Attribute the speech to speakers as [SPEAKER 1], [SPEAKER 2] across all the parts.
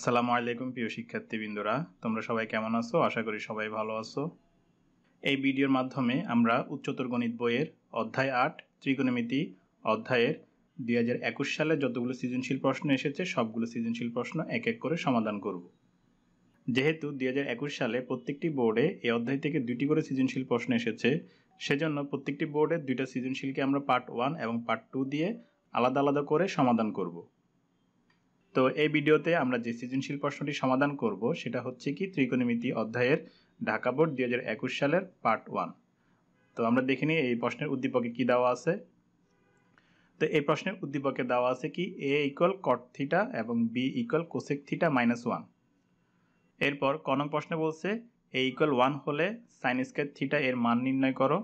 [SPEAKER 1] আসসালামু আলাইকুম প্রিয় শিক্ষার্থীবৃন্দরা, তোমরা সবাই কেমন আছো? আশা করি সবাই ভালো আছো। এই ভিডিওর মাধ্যমে আমরা উচ্চতর গণিত বইয়ের অধ্যায় ৮ ত্রিকোণমিতি অধ্যায়ের ২০২১ সালে যতগুলো সৃজনশীল প্রশ্ন এসেছে সবগুলো সৃজনশীল প্রশ্ন এক এক করে সমাধান করব। যেহেতু ২০২১ সালে প্রত্যেকটি বোর্ডে এই অধ্যায় থেকে ২টি করে সৃজনশীল প্রশ্ন এসেছে, সেজন্য প্রত্যেকটি বোর্ডে ২টা সৃজনশীলকে আমরা পার্ট 1 এবং পার্ট 2 দিয়ে আলাদা আলাদা করে সমাধান করব। তো এই ভিডিওতে আমরা যে সৃজনশীল প্রশ্নটি সমাধান করব সেটা হচ্ছে কি ত্রিকোণমিতি অধ্যায়ের ঢাকা বোর্ড ২০২১ সালের পার্ট 1। তো আমরা দেখে নিই এই প্রশ্নের উদ্দীপকে কি দেওয়া আছে। তো এই প্রশ্নের উদ্দীপকে দেওয়া আছে কি a ইকুয়াল কট থিটা এবং b ইকুয়াল কোসেক থিটা -1। এরপর ক নং প্রশ্নে বলছে a ইকুয়াল 1 হলে সাইন স্কয়ার থিটা এর মান নির্ণয় করো,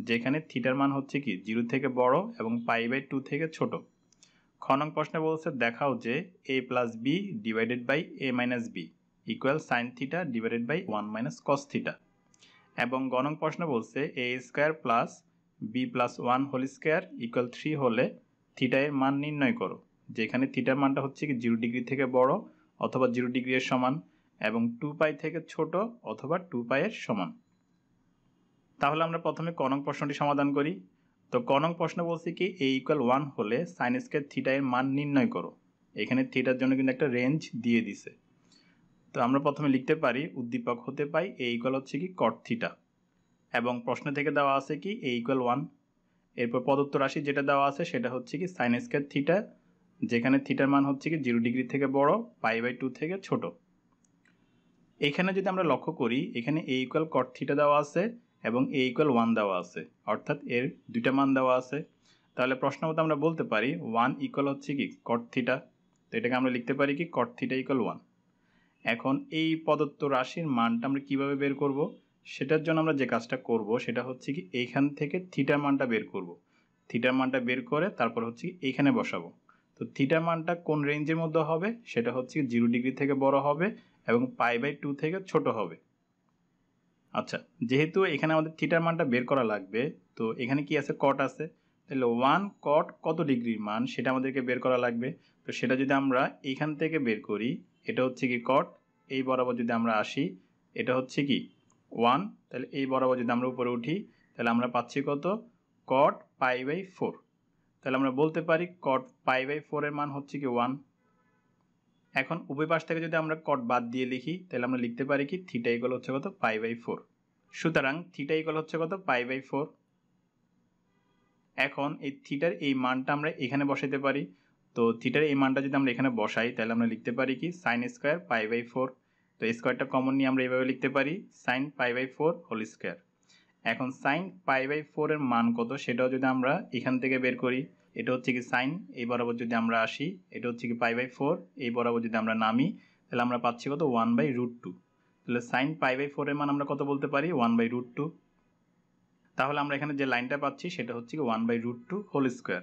[SPEAKER 1] যেখানে থিটার মান হচ্ছে কি 0 থেকে বড় এবং π/2 থেকে ছোট। খ নং প্রশ্নে বলছে দেখাও যে a plus B divided by a minus B equal sine theta divided by 1 minus cos theta. এবং গ নং প্রশ্নে বলছে a square plus B plus 1 whole square equal 3 হলে থিটা এর মান নির্ণয় করো, যেখানে থিটার মানটা হচ্ছে কি 0 ডিগ্রি থেকে বড় অথবা 0 ডিগ্রি এর সমান এবং 2π থেকে ছোট অথবা 2π এর সমান। তাহলে আমরা প্রথমে ক নং প্রশ্নটি সমাধান করি। তো ক নং প্রশ্ন বলছে কি a ইকুয়াল 1 হলে সাইন স্কয়ার থিটা এর মান নির্ণয় করো। এখানে থিটার জন্য কিন্তু একটা রেঞ্জ দিয়ে দিছে। তো আমরা প্রথমে লিখতে পারি উদ্দীপক হতে পাই a ইকুয়াল হচ্ছে কি কট থিটা এবং প্রশ্ন থেকে দেওয়া আছে কি a ইকুয়াল 1। এরপর প্রদত্ত রাশি যেটা দেওয়া আছে সেটা হচ্ছে কি সাইন স্কয়ার থিটা, যেখানে থিটার মান হচ্ছে কি 0 ডিগ্রি থেকে বড় π/2 থেকে ছোট। এখানে যদি আমরা লক্ষ্য করি এখানে a ইকুয়াল কট থিটা দেওয়া আছে এবং a ইকুয়াল 1 দেওয়া আছে, অর্থাৎ এর দুইটা মান দেওয়া আছে। তাহলে প্রশ্ন মতো আমরা বলতে পারি 1 ইকুয়াল হচ্ছে কি কট থিটা, তো এটাকে আমরা লিখতে পারি কি কট থিটা ইকুয়াল 1। এখন এই প্রদত্ত রাশির মানটা আমরা কিভাবে বের করব, সেটার জন্য আমরা যে কাজটা করব সেটা হচ্ছে কি এইখান থেকে থিটার মানটা বের করব। থিটার মানটা বের করে তারপর হচ্ছে কি এইখানে বসাবো। তো থিটার মানটা কোন রেঞ্জের মধ্যে হবে, সেটা হচ্ছে 0 ডিগ্রি থেকে বড় হবে এবং π/2 থেকে ছোট হবে। আচ্ছা, যেহেতু এখানে আমাদের থিটার মানটা বের করা লাগবে, তো এখানে কি আছে কট আছে, তাহলে 1 কট কত ডিগ্রির মান সেটা আমাদেরকে বের করা লাগবে। তো সেটা যদি আমরা এখান থেকে বের করি, এটা হচ্ছে কি কট, এই বরাবর যদি আমরা আসি এটা হচ্ছে কি 1, তাহলে এই বরাবর যদি আমরা উপরে উঠি তাহলে আমরা পাচ্ছি কত কট π/4। তাহলে আমরা বলতে পারি কট π/4 এর মান হচ্ছে কি 1। এখন উভয় পাশ থেকে যদি আমরা কট বাদ দিয়ে লিখি তাহলে আমরা লিখতে পারি কি থিটা ইকুয়াল হচ্ছে কত π/4। সুতরাং থিটা ইকুয়াল হচ্ছে কত π/4। এখন এই থিটার এই মানটা আমরা এখানে বসাইতে পারি। তো থিটার এই মানটা যদি আমরা এখানে বসাই তাহলে আমরা লিখতে পারি কি সাইন স্কয়ার π/4। তো স্কয়ারটা কমন নিয়ে আমরা এইভাবে লিখতে পারি সাইন π/4 হোল স্কয়ার। এখন সাইন π/4 এর মান কত সেটাও যদি আমরা এখান থেকে বের করি, এটা হচ্ছে কি সাইন, এই বরাবর যদি আমরা আসি এটা হচ্ছে কি π/4, এই বরাবর যদি আমরা নামি তাহলে আমরা পাচ্ছি কত 1/√2। তাহলে সাইন π/4 এর মান আমরা কত বলতে পারি 1/√2। তাহলে আমরা এখানে যে লাইনটা পাচ্ছি সেটা হচ্ছে কি 1/√2 হোল স্কয়ার।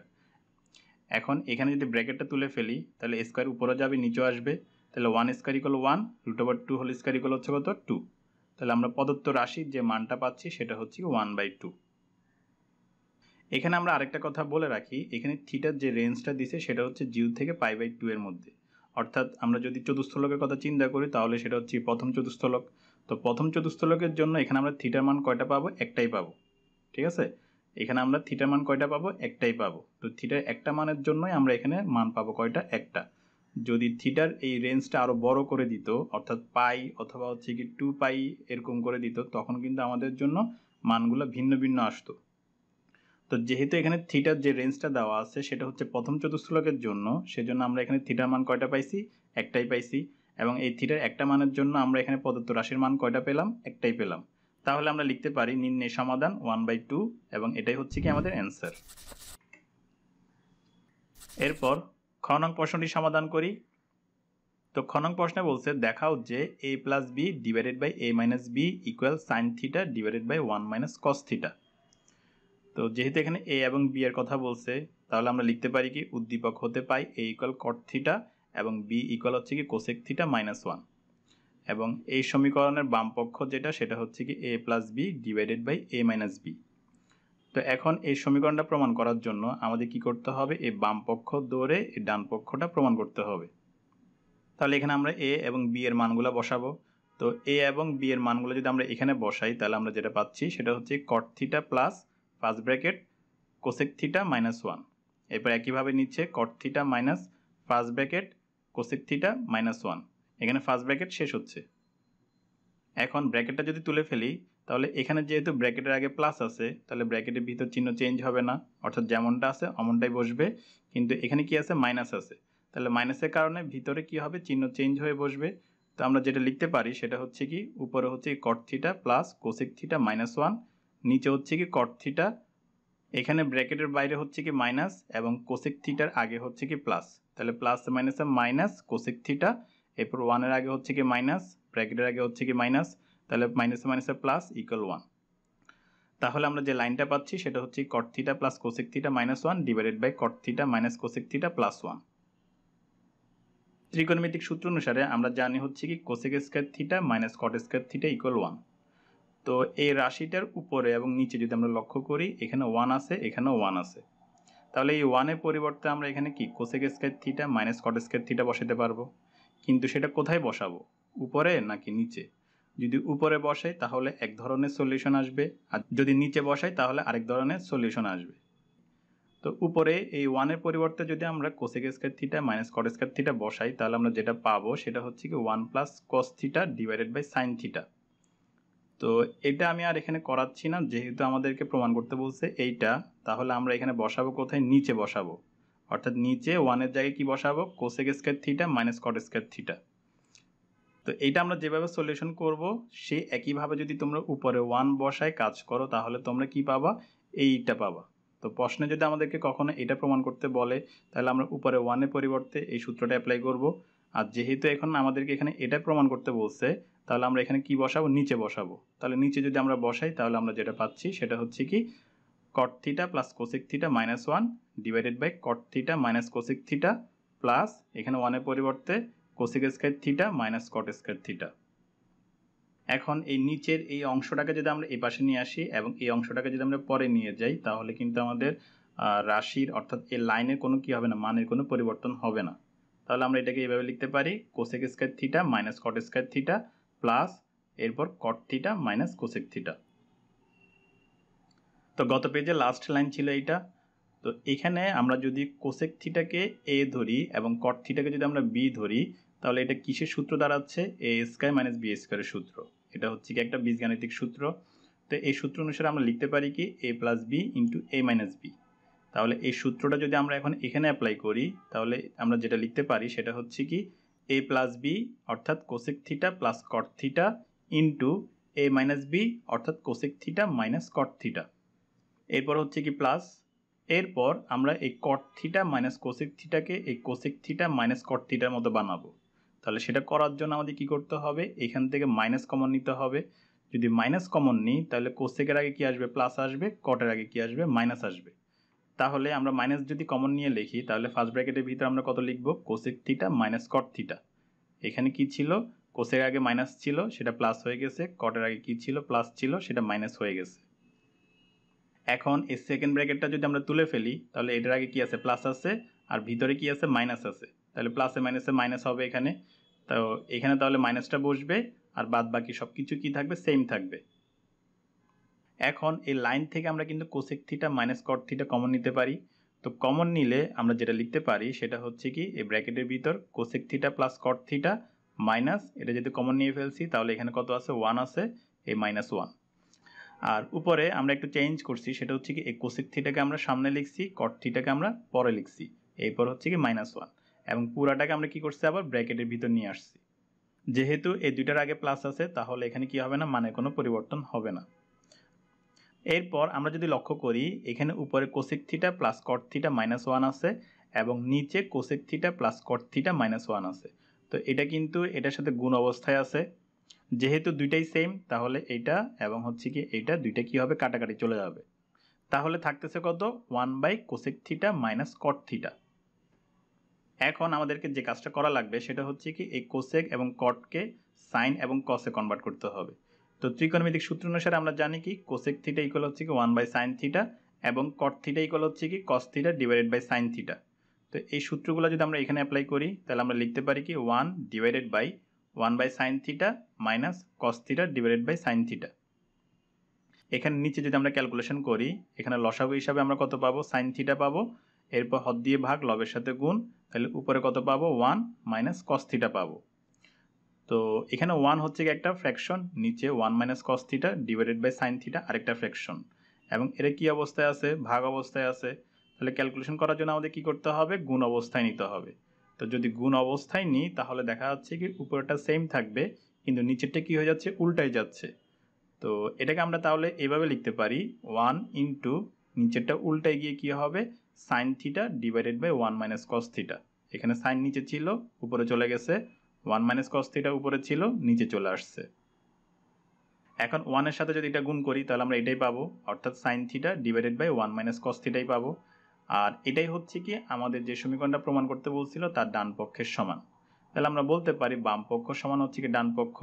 [SPEAKER 1] এখন এখানে যদি ব্র্যাকেটটা তুলে ফেলি তাহলে স্কয়ার উপরে যাবে নিচে আসবে, তাহলে 1 square equal 1, √2 whole square equal হচ্ছে কত 2। তাহলে আমরা প্রদত্ত রাশির যে মানটা পাচ্ছি সেটা হচ্ছে 1/2। এখানে আমরা আরেকটা কথা বলে রাখি, এখানে থিটার যে রেঞ্জটা দিছে সেটা হচ্ছে 0 থেকে π/2 এর মধ্যে। অর্থাৎ আমরা যদি চতুস্থলকের কথা চিন্তা করি তাহলে সেটা হচ্ছে প্রথম চতুস্থলক। তো প্রথম চতুস্থলকের জন্য এখানে আমরা থিটার মান কয়টা পাবো, একটাই পাবো। ঠিক আছে, এখানে আমরা থিটার মান কয়টা পাবো, একটাই পাবো। তো থিটার একটা মানের জন্যই আমরা এখানে মান পাবো কয়টা, একটা। যদি থিটার এই রেঞ্জটা আরো বড় করে দিত, অর্থাৎ পাই অথবা হচ্ছে কি 2π এরকম করে দিত, তখন কিন্তু আমাদের জন্য মানগুলো ভিন্ন ভিন্ন আসতো। তো যেহেতু এখানে থিটার যে রেঞ্জটা দেওয়া আছে সেটা হচ্ছে প্রথম চতুস্থলকের জন্য, সেজন্য আমরা এখানে থিটার মান কয়টা পাইছি, একটাই পাইছি। এবং এই থিটার একটা মানের জন্য আমরা এখানে প্রদত্ত রাশির মান কয়টা পেলাম, একটাই পেলাম। তাহলে আমরা লিখতে পারি নির্ণয় সমাধান 1/2 এবং এটাই হচ্ছে কি আমাদের অ্যান্সার। এরপর খ নং প্রশ্নটি সমাধান করি। তো খ নং প্রশ্নে বলছে দেখাও যে a plus B divided by a minus B equal sine theta divided by 1 minus cos theta. তো যেহেতু এখানে a এবং b এর কথা বলছে তাহলে আমরা লিখতে পারি কি উদ্দীপক হতে পাই a ইকুয়াল কট থিটা এবং b ইকুয়াল হচ্ছে কি কোসেক থিটা -1। এবং এই সমীকরণের বাম পক্ষ যেটা সেটা হচ্ছে কি a plus B divided by a minus B. তো এখন এই সমীকরণটা প্রমাণ করার জন্য আমাদের কি করতে হবে, এই বাম পক্ষ ধরে এই ডান পক্ষটা প্রমাণ করতে হবে। তাহলে এখানে আমরা এ এবং বি এর মানগুলো বসাবো। তো এ এবং বি এর মানগুলো যদি আমরা এখানে বসাই তাহলে আমরা যেটা পাচ্ছি সেটা হচ্ছে cot theta plus first bracket cosec theta minus 1। এরপর একইভাবে নিচ্ছে কট theta minus first bracket cosec theta minus 1। এখানে ফার্স্ট ব্র্যাকেট শেষ হচ্ছে। এখন ব্র্যাকেটটা যদি তুলে ফেলি তাহলে এখানে যেহেতু ব্র্যাকেটের আগে প্লাস আছে তাহলে ব্র্যাকেটের ভিতর চিহ্ন চেঞ্জ হবে না, অর্থাৎ যেমনটা আছে অমনটাই বসবে। কিন্তু এখানে কি আছে, মাইনাস আছে, তাহলে মাইনাসের কারণে ভিতরে কি হবে, চিহ্ন চেঞ্জ হয়ে বসবে। তো আমরা যেটা লিখতে পারি সেটা হচ্ছে কি, উপরে হচ্ছে cot theta plus cosec theta minus 1, নিচে হচ্ছে কি কট থিটা, এখানে ব্র্যাকেটের বাইরে হচ্ছে কি মাইনাস এবং কোসেক থিটার আগে হচ্ছে কি প্লাস, তাহলে প্লাস মাইনাসে মাইনাস কোসেক থিটা, এরপর 1 এর আগে হচ্ছে কি মাইনাস, ব্র্যাকেটের আগে হচ্ছে কি মাইনাস, তাহলে মাইনাসে মাইনাসে প্লাস ইকুয়াল 1। তাহলে আমরা যে লাইনটা পাচ্ছি সেটা হচ্ছে cot theta plus cosec theta minus 1 divided by cot theta minus cosec theta plus 1। ত্রিকোণমিতিক সূত্র অনুসারে আমরা জানি হচ্ছে কি cosec square theta minus cot square theta equal 1। তো এই রাশিটার উপরে এবং নিচে যদি আমরা লক্ষ্য করি এখানে 1 আছে, এখানেও 1 আছে, তাহলে এই 1 এর পরিবর্তে আমরা এখানে কি cosec square theta minus cot square theta বসাতে পারবো। কিন্তু সেটা কোথায় বসাবো, উপরে নাকি নিচে? যদি উপরে বসাই তাহলে এক ধরনের সলিউশন আসবে, আর যদি নিচে বসাই তাহলে আরেক ধরনের সলিউশন আসবে। তো উপরে এই 1 এর পরিবর্তে যদি আমরা cosec square theta minus cot square theta বসাই তাহলে আমরা যেটা পাবো সেটা হচ্ছে কি 1 plus cos theta divided by sine theta. তো এটা আমি আর এখানে করাচ্ছি না, যেহেতু আমাদেরকে প্রমাণ করতে বলছে এইটা, তাহলে আমরা এখানে বসাবো কোথায়, নিচে বসাবো, অর্থাৎ নিচে 1 এর জায়গায় কি বসাবো, cosec square theta minus cot square theta. তো এইটা আমরা যেভাবে সলিউশন করব সেই একইভাবে যদি তোমরা উপরে 1 বসায় কাজ করো তাহলে তোমরা কি পাবা, এইটা পাবা। তো প্রশ্নে যদি আমাদেরকে কখনো এটা প্রমাণ করতে বলে তাহলে আমরা উপরে 1 এর পরিবর্তে এই সূত্রটা অ্যাপ্লাই করব। আর যেহেতু এখন আমাদেরকে এখানে এটা প্রমাণ করতে বলছে তাহলে আমরা এখানে কি বসাবো, নিচে বসাবো। তাহলে নিচে যদি আমরা বসাই তাহলে আমরা যেটা পাচ্ছি সেটা হচ্ছে কি cot theta plus cosec theta minus 1 divided by cot theta minus cosec theta plus এখানে 1 এর পরিবর্তে cosec square theta minus cot square theta. এখন এই নিচের এই অংশটাকে যদি আমরা এই পাশে নিয়ে আসি এবং এই অংশটাকে যদি আমরা পরে নিয়ে যাই তাহলে কিন্তু আমাদের রাশির অর্থাৎ এই লাইনের কোনো কি হবে না, মানের কোনো পরিবর্তন হবে না। তাহলে আমরা এটাকে এইভাবে লিখতে পারি cosec square theta minus cot square theta plus এরপর cot theta minus cosec theta. তো গত পেজে লাস্ট লাইন ছিল এইটা। তো এখানে আমরা যদি কোসেক থিটাকে এ ধরি এবং কট থিটাকে যদি আমরা বি ধরি তাহলে এটা কিসের সূত্র দাঁড়াচ্ছে, এ স্কয়ার মাইনাস বি স্কয়ারের সূত্র। এটা হচ্ছে কি একটা বীজগাণিতিক সূত্র। তো এই সূত্র অনুসারে আমরা লিখতে পারি কি A plus B into A minus B. তাহলে এই সূত্রটা যদি আমরা এখন এখানে অ্যাপ্লাই করি তাহলে আমরা যেটা লিখতে পারি সেটা হচ্ছে কি এ প্লাস বি অর্থাৎ cosec theta plus cot theta into A minus B অর্থাৎ cosec theta minus cot theta. এরপর হচ্ছে কি প্লাস, এরপর আমরা এই কট থিটা মাইনাস কোসেক থিটাকে এই কোসেক থিটা মাইনাস কট থিটার মতো বানাবো। তাহলে সেটা করার জন্য আমাদের কি করতে হবে, এখান থেকে মাইনাস কমন নিতে হবে। যদি মাইনাস কমন নিই তাহলে কোসেকের আগে কি আসবে, প্লাস আসবে, কটের আগে কি আসবে, মাইনাস আসবে। তাহলে আমরা মাইনাস যদি কমন নিয়ে লিখি তাহলে ফার্স্ট ব্র্যাকেটের ভিতরে আমরা কত লিখবো, cosec theta minus cot theta. এখানে কি ছিল, কোসেক আগে মাইনাস ছিল সেটা প্লাস হয়ে গেছে, কটের আগে কি ছিল, প্লাস ছিল, সেটা মাইনাস হয়ে গেছে। এখন এই সেকেন্ড ব্র্যাকেটটা যদি আমরা তুলে ফেলি তাহলে এটার আগে কি আছে, প্লাস আছে, আর ভিতরে কি আছে, মাইনাস আছে। তাহলে প্লাসে মাইনাসে মাইনাস হবে এখানে, তো এখানে তাহলে মাইনাসটা বসবে আর বাদ বাকি সব কিছু কি থাকবে, সেম থাকবে। এখন এই লাইন থেকে আমরা কিন্তু cosec theta minus cot theta common নিতে পারি। তো কমন নিলে আমরা যেটা লিখতে পারি সেটা হচ্ছে কি এই ব্র্যাকেটের ভিতর cosec theta plus cot theta minus এটা যদি কমন নিয়ে ফেলছি তাহলে এখানে কত আছে, 1 আছে, এই মাইনাস 1। আর উপরে আমরা একটু চেঞ্জ করছি সেটা হচ্ছে কি এই কোসেক থিটাকে আমরা সামনে লিখছি, কট থিটাকে আমরা পরে লিখছি, এরপর হচ্ছে কি মাইনাস 1 এবং পুরাটাকে আমরা কি করছি আবার ব্র্যাকেটের ভিতর নিয়ে আসছি। যেহেতু এই দুইটার আগে প্লাস আছে তাহলে এখানে কি হবে না, মানে কোনো পরিবর্তন হবে না। এরপর আমরা যদি লক্ষ্য করি এখানে উপরে cosec theta plus cot theta minus 1 আছে এবং নিচে cosec theta plus cot theta minus 1 আছে। তো এটা কিন্তু এটার সাথে গুণ অবস্থায় আছে, যেহেতু দুইটাই সেম তাহলে এইটা এবং হচ্ছে কি এইটা দুইটা কি হবে, কাটাকাটি চলে যাবে। তাহলে থাকতেছে কত, 1 by cosec theta minus cot theta. এখন আমাদেরকে যে কাজটা করা লাগবে সেটা হচ্ছে কি এই কোসেক এবং কটকে সাইন এবং কসে কনভার্ট করতে হবে। তো ত্রিকোণমিতিক সূত্র অনুসারে আমরা জানি কি কোসেক থিটা ইকুয়াল হচ্ছে কি 1 বাই সাইন থিটা এবং কট থিটা ইকুয়াল হচ্ছে কি cos theta divided by sine theta. তো এই সূত্রগুলো যদি আমরা এখানে অ্যাপ্লাই করি তাহলে আমরা লিখতে পারি কি 1 divided by 1 by sine theta minus cos theta divided by sine theta. এখানে নিচে যদি আমরা ক্যালকুলেশন করি এখানে লসাগু হিসাবে আমরা কত পাবো, সাইন থিটা পাবো, এরপর হর দিয়ে ভাগ লবের সাথে গুণ, তাহলে উপরে কত পাবো 1 মাইনাস কস থিটা পাবো। তো এখানে 1 হচ্ছে একটা ফ্র্যাকশন, নিচে 1 minus cos theta divided by sine theta আরেকটা ফ্র্যাকশন, এবং এর কি অবস্থায় আছে, ভাগ অবস্থায় আছে। তাহলে ক্যালকুলেশন করার জন্য আমাদের কি করতে হবে, গুণ অবস্থায় নিতে হবে। তো যদি গুণ অবস্থায় নিই তাহলে দেখা যাচ্ছে কি উপরেটা সেম থাকবে কিন্তু নিচেরটা কি হয়ে যাচ্ছে, উল্টাই যাচ্ছে। তো এটাকে আমরা তাহলে এভাবে লিখতে পারি 1 ইন্টু নিচেরটা উল্টায় গিয়ে কি হবে, sine theta divided by 1 minus cos theta. এখানে সাইন নিচে ছিল উপরে চলে গেছে, 1 মাইনাস কস থিটা উপরে ছিল নিচে চলে আসছে। এখন 1 এর সাথে যদি এটা গুণ করি তাহলে আমরা এটাই পাবো, অর্থাৎ sine theta divided by 1 minus cos থিটাই পাবো। আর এটাই হচ্ছে কি আমাদের যে সমীকরণটা প্রমাণ করতে বলছিল তার ডান পক্ষের সমান। তাহলে আমরা বলতে পারি বাম পক্ষ সমান হচ্ছে কি ডান পক্ষ,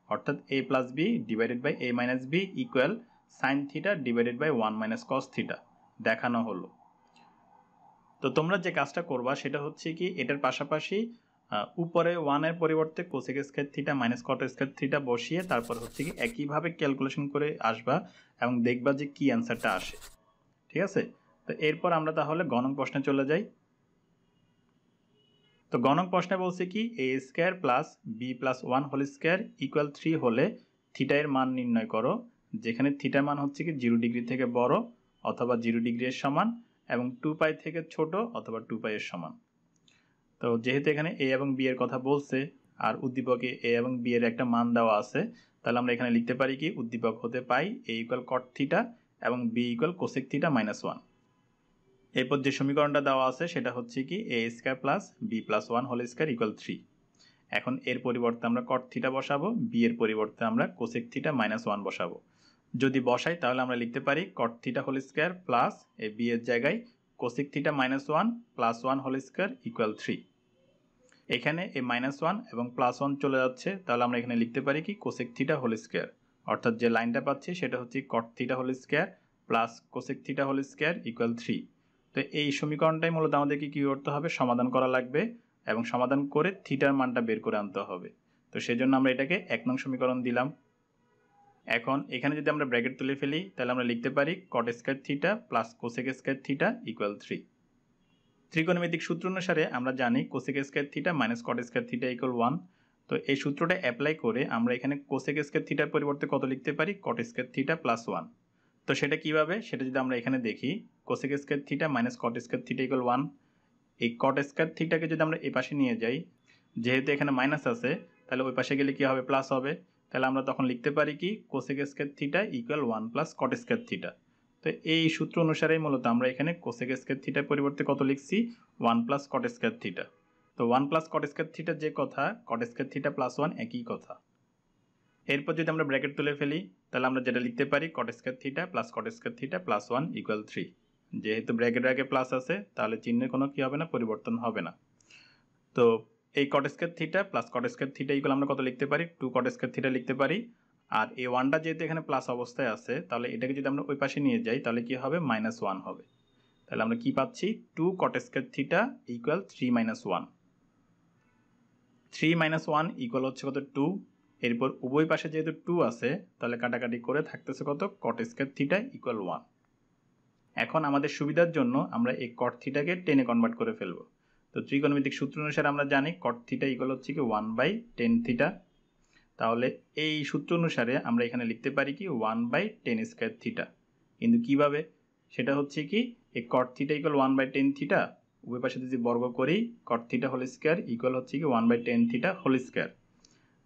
[SPEAKER 1] অর্থাৎ a plus B divided by a minus B equal sine theta divided by 1 minus cos theta দেখানো হলো। তো তোমরা যে কাজটা করবা সেটা হচ্ছে কি এটার পাশাপাশি উপরে 1 এর পরিবর্তে cosec square theta minus cot square theta বসিয়ে তারপর হচ্ছে কি একইভাবে ক্যালকুলেশন করে আসবা এবং দেখবা যে কি অ্যান্সারটা আসে। ঠিক আছে, তো এরপর আমরা তাহলে গণন প্রশ্নে চলে যাই। তো গণক প্রশ্নে বলছে কি a square plus B plus 1 whole square equal 3 হলে থিটা এর মান নির্ণয় করো, যেখানে থিটার মান হচ্ছে কি 0 ডিগ্রি থেকে বড় অথবা 0 ডিগ্রি এর সমান এবং 2 পাই থেকে ছোট অথবা 2 পাই এর সমান। তো যেহেতু এখানে a এবং b এর কথা বলছে আর উদ্দীপকে a এবং b এর একটা মান দেওয়া আছে, তাহলে আমরা এখানে লিখতে পারি কি উদ্দীপক হতে পাই a ইকুয়াল কট থিটা এবং b equal cosec theta minus 1। এরপর যে সমীকরণটা দেওয়া আছে সেটা হচ্ছে কি a square plus B plus 1 whole square equal 3। এখন এর পরিবর্তে আমরা কট থিটা বসাবো, বি এর পরিবর্তে আমরা কোসেক থিটা মাইনাস 1 বসাবো। যদি বসাই তাহলে আমরা লিখতে পারি cot theta whole square plus A B এর জায়গায় cosec theta minus 1 plus 1 whole square equal 3। এখানে এই মাইনাস 1 এবং প্লাস 1 চলে যাচ্ছে, তাহলে আমরা এখানে লিখতে পারি কি কোসেক থিটা হোল স্কয়ার, অর্থাৎ যে লাইনটা পাচ্ছি সেটা হচ্ছে cot theta whole square plus cosec theta whole square equal 3। তো এই সমীকরণটাই মূলত আমাদেরকে কি করতে হবে, সমাধান করা লাগবে এবং সমাধান করে থিটার মানটা বের করে আনতে হবে। তো সেজন্য আমরা এটাকে 1 নং সমীকরণ দিলাম। এখন এখানে যদি আমরা ব্র্যাকেট তুলে ফেলি তাহলে আমরা লিখতে পারি কট square theta plus cosec square theta equal 3। ত্রিকোণমিতিক সূত্র অনুসারে আমরা জানি cosec square theta minus cot square theta equal 1। তো এই সূত্রটা অ্যাপ্লাই করে আমরা এখানে কোসেক স্কয়ার থিটার পরিবর্তে কত লিখতে পারি, কট স্কয়ার থিটা প্লাস 1। তো সেটা কিভাবে, সেটা যদি আমরা এখানে দেখি cosec square theta minus cot square theta equal 1। এই কট স্কয়ার থিটাকে যদি আমরা এই পাশে নিয়ে যাই, যেহেতু এখানে মাইনাস আছে তাহলে ওই পাশে গেলে কি হবে, প্লাস হবে। তাহলে আমরা তখন লিখতে পারি কি cosec square theta equal 1 plus cot square theta. তো এই সূত্র অনুসারেই মূলত আমরা এখানে কোসেক স্কয়ার থিটার পরিবর্তে কত লিখছি, 1 প্লাস কট স্কয়ার থিটা। তো 1 প্লাস কট স্কয়ার থিটা যে কথা, কট স্কয়ার থিটা প্লাস 1 একই কথা। এরপর যদি আমরা ব্র্যাকেট তুলে ফেলি তাহলে আমরা যেটা লিখতে পারি কট স্কয়ার থিটা প্লাস কট স্কয়ার থিটা প্লাস 1 ইকুয়াল 3। যেহেতু ব্র্যাকেটের আগে প্লাস আছে তাহলে চিহ্নের কোনো কি হবে না, পরিবর্তন হবে না। তো এই কট স্কয়ার থিটা প্লাস কট স্কয়ার থিটা ইকুয়াল আমরা কত লিখতে পারি, 2 কট স্কয়ার থিটা লিখতে পারি। আর এই 1টা যেহেতু এখানে প্লাস অবস্থায় আছে তাহলে এটাকে যদি আমরা ওই পাশে নিয়ে যাই তাহলে কি হবে, মাইনাস 1 হবে। তাহলে আমরা কি পাচ্ছি, 2 কট square theta equal 3 minus 1। 3 minus 1 equal হচ্ছে কত, 2। এরপর উভয় পাশে যেহেতু 2 আছে তাহলে কাটাকাটি করে থাকতেছে কত, কট স্কয়ার থিটা ইকুয়াল 1। এখন আমাদের সুবিধার জন্য আমরা এই কট থিটাকে টেনে কনভার্ট করে ফেলব। তো ত্রিকোণমিতিক সূত্র অনুসারে আমরা জানি কট থিটা ইকুয়াল হচ্ছে কি 1/10 থিটা। তাহলে এই সূত্র অনুসারে আমরা এখানে লিখতে পারি কি 1/10 স্কয়ার থিটা। কিন্তু কিভাবে, সেটা হচ্ছে কি এই কট থিটা ইকুয়াল 1/10 থিটা, উভয় পাশে যদি বর্গ করি cot theta whole square equal হচ্ছে কি 1/10 থিটা হোল স্কয়ার।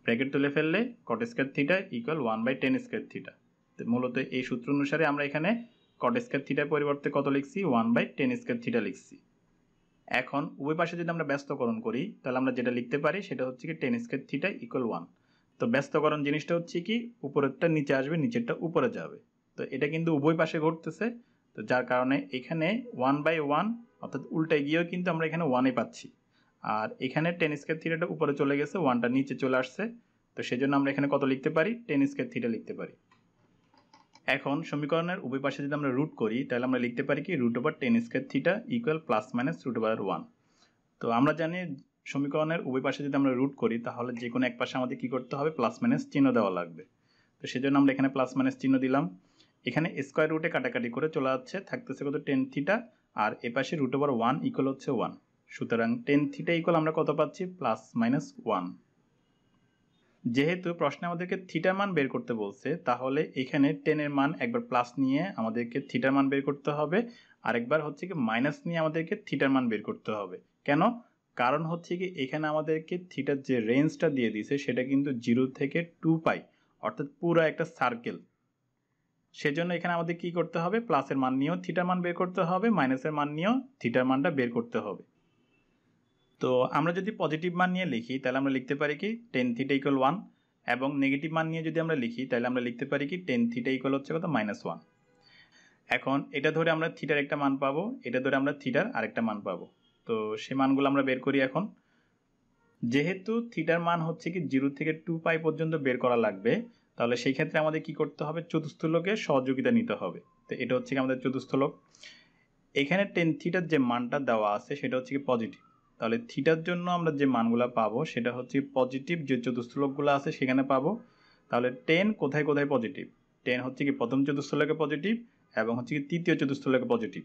[SPEAKER 1] ব্র্যাকেট তুলে ফেললে cot square theta equal 1/10 square theta. তো মূলত এই সূত্র অনুসারে আমরা এখানে কট স্কয়ার থিটার পরিবর্তে কত লিখছি, 1/10 স্কয়ার থিটা লিখছি। এখন উভয় পাশে যদি আমরা ব্যস্তকরণ করি তাহলে আমরা যেটা লিখতে পারি সেটা হচ্ছে কি 10 স্কয়ার থিটা ইকুয়াল 1। তো ব্যস্তকরণ জিনিসটা হচ্ছে কি উপরেরটা নিচে আসবে, নিচেরটা উপরে যাবে। তো এটা কিন্তু উভয় পাশে ঘটতেছে, তো যার কারণে এখানে 1/1 অর্থাৎ উল্টায় গিয়েও কিন্তু আমরা এখানে 1 পাচ্ছি। আর এখানে 10 স্কয়ার থিটাটা উপরে চলে গেছে, 1টা নিচে চলে আসছে। তো সেজন্য আমরা এখানে কত লিখতে পারি, 10 স্কয়ার থিটা লিখতে পারি। এখন সমীকরণের উভয় পাশে যদি আমরা রুট করি তাহলে আমরা লিখতে পারি কি √10 square theta equal plus minus √1। তো আমরা জানি সমীকরণের উভয় পাশে যদি আমরা রুট করি তাহলে যে কোনো এক পাশে আমাদের কি করতে হবে, প্লাস মাইনাস চিহ্ন দেওয়া লাগবে। তো সেজন্য আমরা এখানে প্লাস মাইনাস চিহ্ন দিলাম। এখানে স্কোয়ার রুটে কাটাকাটি করে চলে যাচ্ছে, থাকতেছে কত, টেন থিটা, আর এ পাশে রুট ওভার 1 ইকুয়াল হচ্ছে 1। সুতরাং টেন থিটা ইকুয়াল আমরা কত পাচ্ছি, প্লাস মাইনাস 1। যেহেতু প্রশ্নে আমাদেরকে থিটার মান বের করতে বলছে, তাহলে এখানে টেনের মান একবার প্লাস নিয়ে আমাদেরকে থিটার মান বের করতে হবে, আরেকবার হচ্ছে কি মাইনাস নিয়ে আমাদেরকে থিটার মান বের করতে হবে। কেন? কারণ হচ্ছে কি এখানে আমাদেরকে থিটার যে রেঞ্জটা দিয়ে দিয়েছে সেটা কিন্তু 0 থেকে 2π, অর্থাৎ পুরো একটা সার্কেল। সেজন্য এখানে আমাদের কি করতে হবে, প্লাসের মান নিয়েও থিটার মান বের করতে হবে, মাইনাসের মান নিয়েও থিটার মানটা বের করতে হবে। তো আমরা যদি পজিটিভ মান নিয়ে লিখি তাহলে আমরা লিখতে পারি কি টেন থিটা ইকুয়াল 1, এবং নেগেটিভ মান নিয়ে যদি আমরা লিখি তাহলে আমরা লিখতে পারি কি টেন থিটা ইকুয়াল হচ্ছে কত, -1। এখন এটা ধরে আমরা থিটার একটা মান পাবো, এটা ধরে আমরা থিটার আরেকটা মান পাবো। তো সেই মানগুলো আমরা বের করি এখন। যেহেতু থিটার মান হচ্ছে কি 0 থেকে 2π পর্যন্ত বের করা লাগবে, তাহলে সেই ক্ষেত্রে আমাদের কি করতে হবে, চতুস্থলকের সহযোগিতা নিতে হবে। তো এটা হচ্ছে কি আমাদের চতুস্থলক। এখানে টেন থিটার যে মানটা দেওয়া আছে সেটা হচ্ছে কি পজিটিভ, তাহলে থিটার জন্য আমরা যে মানগুলো পাবো সেটা হচ্ছে পজিটিভ যে চতুস্থলকগুলো আছে সেখানে পাবো। তাহলে টেন কোথায় কোথায় পজিটিভ, টেন হচ্ছে কি প্রথম চতুস্থলকে পজিটিভ এবং হচ্ছে কি তৃতীয় চতুস্থলকে পজিটিভ।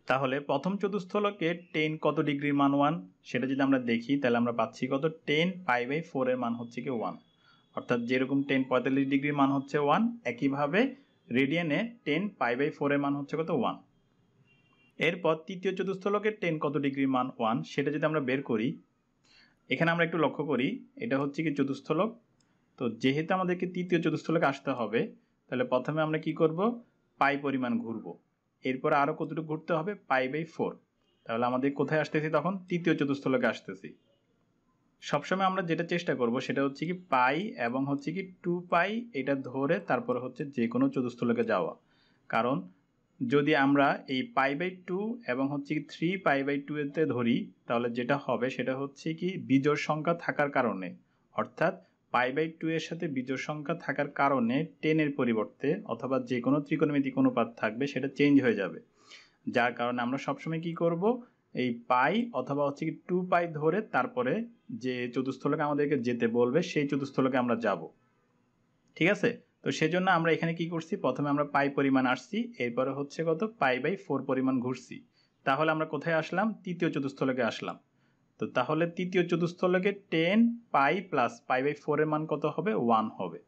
[SPEAKER 1] তাহলে প্রথম চতুস্থলকে টেন কত ডিগ্রির মান 1, সেটা যদি আমরা দেখি তাহলে আমরা পাচ্ছি কত, টেন π/4 এর মান হচ্ছে কি 1, অর্থাৎ যেরকম টেন 45 ডিগ্রির মান হচ্ছে 1, একইভাবে রেডিয়ানে টেন π/4 এর মান হচ্ছে কত, 1। এরপর তৃতীয় চতুস্থলকের টেন কত ডিগ্রির মান 1, সেটা যদি আমরা বের করি, এখানে আমরা একটু লক্ষ্য করি, এটা হচ্ছে কি চতুস্থলক। তো যেহেতু আমাদেরকে তৃতীয় চতুস্থলকে আসতে হবে, তাহলে প্রথমে আমরা কি করব, পাই পরিমাণ ঘুরব, এরপর আরও কতটুকু ঘুরতে হবে, π/4। তাহলে আমাদের কোথায় আসতেছি, তখন তৃতীয় চতুস্থলকে আসতেছি। সবসময় আমরা যেটা চেষ্টা করব সেটা হচ্ছে কি পাই এবং হচ্ছে কি 2π এটা ধরে তারপরে হচ্ছে যে কোনো চতুস্থলকে যাওয়া। কারণ যদি আমরা এই π/2 এবং হচ্ছে কি 3π/2 এতে ধরি, তাহলে যেটা হবে সেটা হচ্ছে কি বিজোড় সংখ্যা থাকার কারণে, অর্থাৎ π/2 এর সাথে বিজোড় সংখ্যা থাকার কারণে টেনের পরিবর্তে অথবা যে কোনো ত্রিকোণমিতিক অনুপাত থাকবে সেটা চেঞ্জ হয়ে যাবে। যার কারণে আমরা সবসময় কি করব, এই পাই অথবা হচ্ছে কি 2π ধরে তারপরে যে চতুস্থলকে আমাদেরকে যেতে বলবে সেই চতুস্থলকে আমরা যাব। ঠিক আছে? তো সেজন্য আমরা এখানে কি করছি, প্রথমে আমরা পাই পরিমাণ আসছি, এরপরে হচ্ছে কত, π/4 পরিমাণ ঘুরছি। তাহলে আমরা কোথায় আসলাম, তৃতীয় চতুস্থলকে আসলাম। তো তাহলে তৃতীয় চতুস্থলকে টেন পাই প্লাস π/4 এর মান কত হবে, 1 হবে।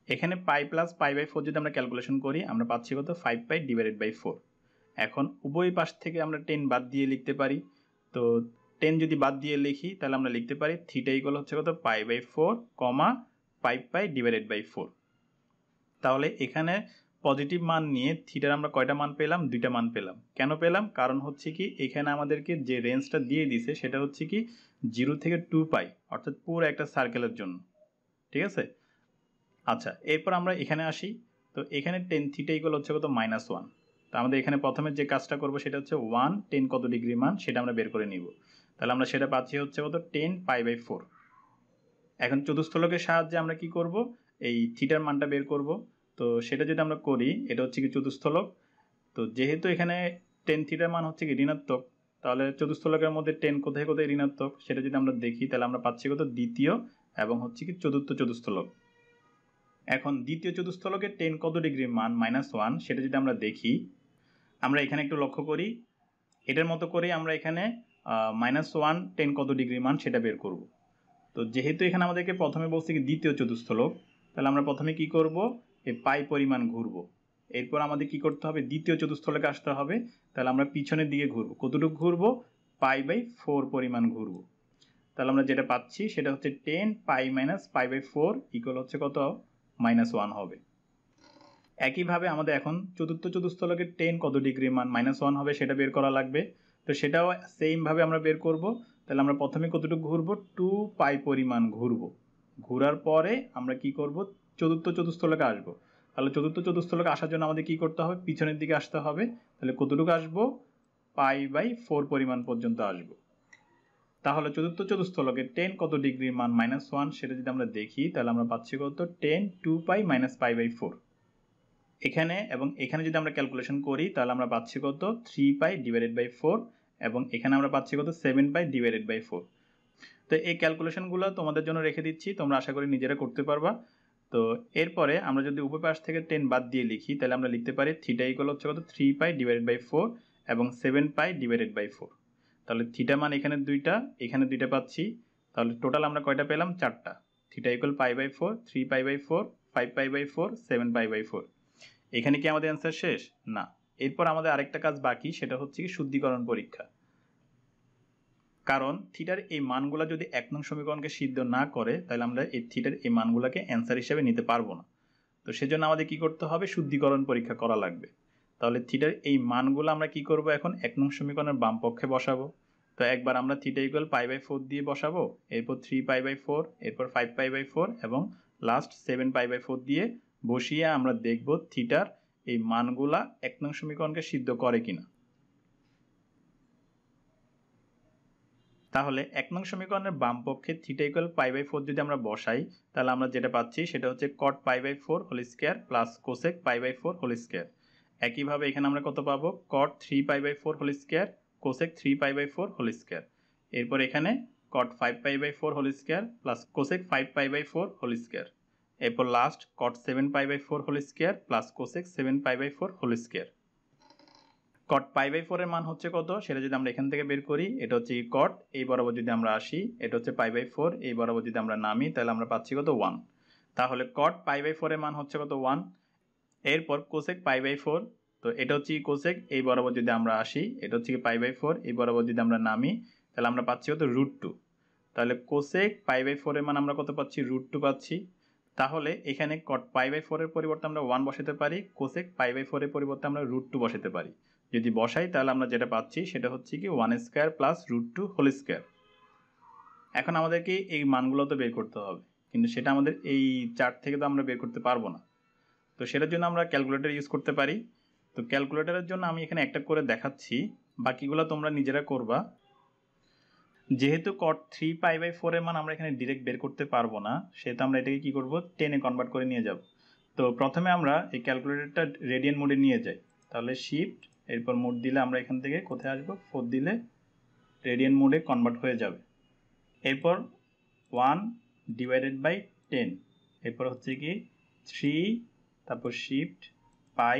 [SPEAKER 1] এখানে পাই প্লাস π/4 যদি আমরা ক্যালকুলেশন করি আমরা পাচ্ছি কত, 5π/4। এখন উভয় পাশ থেকে আমরা টেন বাদ দিয়ে লিখতে পারি। তো টেন যদি বাদ দিয়ে লিখি তাহলে আমরা লিখতে পারি থিটা ইকুয়াল হচ্ছে কত, π/4, 5π/4। তাহলে এখানে পজিটিভ মান নিয়ে থিটার আমরা কয়টা মান পেলাম, দুইটা মান পেলাম। কেন পেলাম, কারণ হচ্ছে কি এখানে আমাদেরকে যে রেঞ্জটা দিয়ে দিছে সেটা হচ্ছে কি 0 থেকে 2π, অর্থাৎ পুরো একটা সার্কেলের জন্য। ঠিক আছে? আচ্ছা, এরপর আমরা এখানে আসি। তো এখানে টেন থিটা ইকুয়াল হচ্ছে কত, -1। তো আমাদের এখানে প্রথমে যে কাজটা করব সেটা হচ্ছে 1 টেন কত ডিগ্রি মান সেটা আমরা বের করে নিব। তাহলে আমরা সেটা পাচ্ছি হচ্ছে কত, টেন π/4। এখন চতুস্থলকের সাহায্যে আমরা কি করব, এই থিটার মানটা বের করব। তো সেটা যদি আমরা করি, এটা হচ্ছে কি চতুস্থলক। তো যেহেতু এখানে টেন থিটার মান হচ্ছে কি ঋণাত্মক, তাহলে চতুস্থলকের মধ্যে টেন কোথায় কোথায় ঋণাত্মক সেটা যদি আমরা দেখি তাহলে আমরা পাচ্ছি কত, দ্বিতীয় এবং হচ্ছে কি চতুর্থ চতুস্থলক। এখন দ্বিতীয় চতুস্থলকে টেন কত ডিগ্রি মান, -1, সেটা যদি আমরা দেখি, আমরা এখানে একটু লক্ষ্য করি, এটার মতো করে আমরা এখানে -1 টেন কত ডিগ্রি মান সেটা বের করব। তো যেহেতু এখানে আমাদেরকে প্রথমে বলছে কি দ্বিতীয় চতুস্থলক, তাহলে আমরা প্রথমে কি করব, এই পাই পরিমাণ ঘুরব। এরপর আমাদের কি করতে হবে, দ্বিতীয় চতুস্থলকে আসতে হবে। তাহলে আমরা পিছনের দিকে ঘুরব, কতটুকু ঘুরব, π/4 পরিমাণ ঘুরব। তাহলে আমরা যেটা পাচ্ছি সেটা হচ্ছে টেন পাই মাইনাস π/4 ইকুয়াল হচ্ছে কত, -1 হবে। একইভাবে আমাদের এখন চতুর্থ চতুস্থলকের টেন কত ডিগ্রি মান, -1 হবে সেটা বের করা লাগবে। তো সেটাও সেমভাবে আমরা বের করব। তাহলে আমরা প্রথমে কতটুকু ঘুরব, 2π পরিমাণ ঘুরব। ঘোরার পরে আমরা কি করব, চতুর্থ চতুস্থলকে আসব। তাহলে চতুর্থ চতুস্থলকে আসার জন্য আমাদের কি করতে হবে, পিছনের দিকে আসতে হবে। তাহলে কতটুকু আসব, π/4 পরিমাণ পর্যন্ত আসব। তাহলে চতুর্থ চতুস্থলকে টেন কত ডিগ্রির মান, -1, সেটা যদি আমরা দেখি তাহলে আমরা পাচ্ছি কত, টেন 2π - π/4। এখানে এবং এখানে যদি আমরা ক্যালকুলেশন করি তাহলে আমরা পাচ্ছি কত, 3π/4 এবং এখানে আমরা পাচ্ছি কত 7π/4। তো এই ক্যালকুলেশনগুলো তোমাদের জন্য রেখে দিচ্ছি, তোমরা আশা করি নিজেরা করতে পারবা। তো এরপরে আমরা যদি উভয় পাশ থেকে 10 বাদ দিয়ে লিখি তাহলে আমরা লিখতে পারি থিটা ইকুয়াল হচ্ছে কত 3π/4 এবং 7π/4। তাহলে থিটা মান এখানে দুইটা, এখানে দুইটা পাচ্ছি, তাহলে টোটাল আমরা কয়টা পেলাম? 4টা। Theta equal π/4, 3π/4, 5π/4, 7π/4। এখানে কি আমাদের অ্যান্সার শেষ? না, এরপর আমাদের আরেকটা কাজ বাকি, সেটা হচ্ছে কি শুদ্ধিকরণ পরীক্ষা। কারণ থিটার এই মানগুলা যদি 1 নং সমীকরণকে সিদ্ধ না করে তাহলে আমরা এই থিটার এই মানগুলাকে অ্যান্সার হিসেবে নিতে পারবো না। তো সেজন্য আমাদের কি করতে হবে? শুদ্ধিকরণ পরীক্ষা করা লাগবে। তাহলে থিটার এই মানগুলো আমরা কি করব? এখন 1 নং সমীকরণের বাম পক্ষে বসাবো। তো একবার আমরা থিটা ইকুয়াল π/4 দিয়ে বসাবো, এরপর 3π/4, এরপর 5π/4 এবং লাস্ট 7π/4 দিয়ে বসিয়ে আমরা দেখব থিটার এই মানগুলা 1 নং সমীকরণকে সিদ্ধ করে কিনা। তাহলে 1 নং সমীকরণের বাম পক্ষে থিটা ইকুয়াল π/4 যদি আমরা বসাই তাহলে আমরা যেটা পাচ্ছি সেটা হচ্ছে cot π/4 whole square plus cosec π/4 whole square. একইভাবে এখানে আমরা কত পাবো? cot 3π/4 whole square cosec 3π/4 whole square. এরপর এখানে cot 5π/4 whole square plus cosec 5π/4 whole square. এরপর last cot 7π/4 whole square plus cosec 7π/4 whole square. cot π/4 এর মান হচ্ছে কত সেটা যদি আমরা এখান থেকে বের করি, এটা হচ্ছে cot, এই বরাবর যদি আমরা আসি এটা হচ্ছে π/4, এই বরাবর যদি আমরা নামি তাহলে আমরা পাচ্ছি কত 1। তাহলে cot π/4 এর মান হচ্ছে কত 1। এরপর cosec π/4, তো এটা হচ্ছে cosec, এই বরাবর যদি আমরা আসি এটা হচ্ছে π/4, এই বরাবর যদি আমরা নামি তাহলে আমরা পাচ্ছি কত √2। তাহলে cosec π/4 এর মান আমরা কত পাচ্ছি? √2 পাচ্ছি। তাহলে এখানে cot π/4 এর পরিবর্তে আমরা 1 বসাতে পারি, cosec π/4 এর পরিবর্তে আমরা √2 বসাতে পারি। যদি বসাই তাহলে আমরা যেটা পাচ্ছি সেটা হচ্ছে কি 1 স্কয়ার প্লাস √2 হোল স্কয়ার। এখন আমাদেরকে এই মানগুলো তো বের করতে হবে, কিন্তু সেটা আমাদের এই চার্ট থেকে তো আমরা বের করতে পারবো না। তো সেটার জন্য আমরা ক্যালকুলেটর ইউজ করতে পারি। তো ক্যালকুলেটরের জন্য আমি এখানে একটা করে দেখাচ্ছি, বাকিগুলো তোমরা নিজেরা করবা। যেহেতু cot 3π/4 এর মান আমরা এখানে ডিরেক্ট বের করতে পারবো না, সেহেতু আমরা এটাকে কি করব? 10 এ কনভার্ট করে নিয়ে যাব। তো প্রথমে আমরা এই ক্যালকুলেটরটা রেডিয়ান মোডে নিয়ে যাই। তাহলে শিফট, এরপর মোড দিলে আমরা এখান থেকে কোথায় আসব? 4 দিলে রেডিয়ান মোডে কনভার্ট হয়ে যাবে। এরপর 1/10, এরপর হচ্ছে কি 3, তারপর শিফট পাই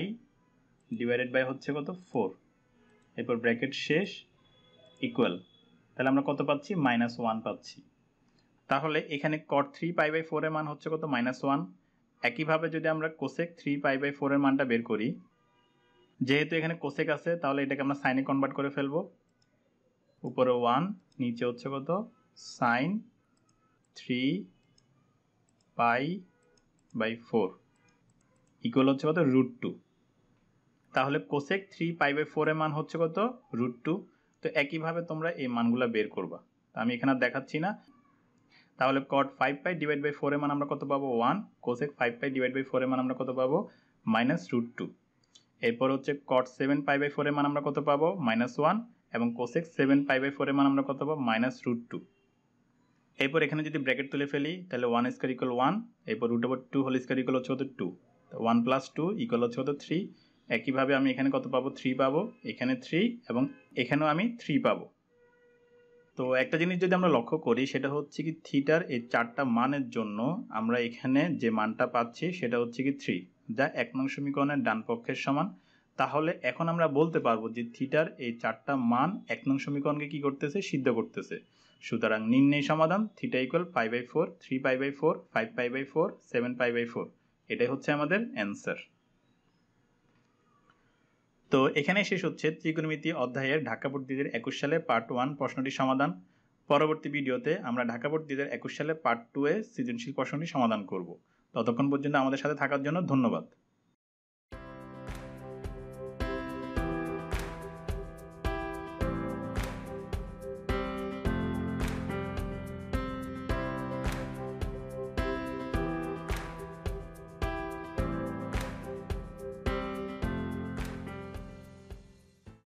[SPEAKER 1] ডিভাইডেড বাই হচ্ছে কত 4, এরপর ব্র্যাকেট শেষ ইকুয়াল। তাহলে আমরা কত পাচ্ছি? -1 পাচ্ছি। তাহলে এখানে cot 3π/4 এর মান হচ্ছে কত? -1। একইভাবে যদি আমরা cosec 3π/4 এর মানটা বের করি, যেহেতু এখানে cosec আছে তাহলে এটাকে আমরা সাইনে কনভার্ট করে ফেলবো। উপরে 1, নিচে হচ্ছে কত? sin 3π/4 ইকুয়াল হচ্ছে কত? √2। তাহলে cosec 3π/4 এর মান হচ্ছে কত? √2। তো একইভাবে তোমরা এই মানগুলো বের করবা, আমি এখানে আর দেখাচ্ছি না। তাহলে cot 5π/4 এর মান আমরা কত পাবো? 1। cosec 5π/4 এর মান আমরা কত পাবো? -√2। এরপর হচ্ছে cot 7π/4 এর মান আমরা কত পাবো? -1 এবং cosec 7π/4 এর মান আমরা কত পাবো? -√2। এরপর এখানে যদি ব্র্যাকেট তুলে ফেলি তাহলে 1 স্কয়ার ইকুয়াল 1, এরপর √2 হোল স্কয়ার ইকুয়াল হচ্ছে কত? 2। তো 1 + 2 ইকুয়াল হচ্ছে কত? 3। একইভাবে আমি এখানে কত পাবো? 3 পাবো, এখানে 3 এবং এখানেও আমি 3 পাবো। তো একটা জিনিস যদি আমরা লক্ষ্য করি সেটা হচ্ছে কি থিটার এই 4টা মানের জন্য আমরা এখানে যে মানটা পাচ্ছি সেটা হচ্ছে কি 3, যা 1 নং সমীকরণের ডান পক্ষের সমান। তাহলে এখন আমরা বলতে পারবো যে থিটার এই 4টা মান 1 নং সমীকরণকে কি করতেছে? সিদ্ধ করতেছে। সুতরাং নির্ণয় সমাধান থিটা ইকুয়াল π/4, 3π/4, 5π/4, 7π/4, এটাই হচ্ছে আমাদের অ্যান্সার। তো এখানে শেষ হচ্ছে ত্রিকোণমিতি অধ্যায়ের ঢাকা বোর্ড 2021 সালে পার্ট 1 প্রশ্নটি সমাধান। পরবর্তী ভিডিওতে আমরা ঢাকা বোর্ড 2021 সালে পার্ট 2 এ সৃজনশীল প্রশ্নটি সমাধান করব। ততক্ষণ পর্যন্ত আমাদের সাথে থাকার জন্য ধন্যবাদ।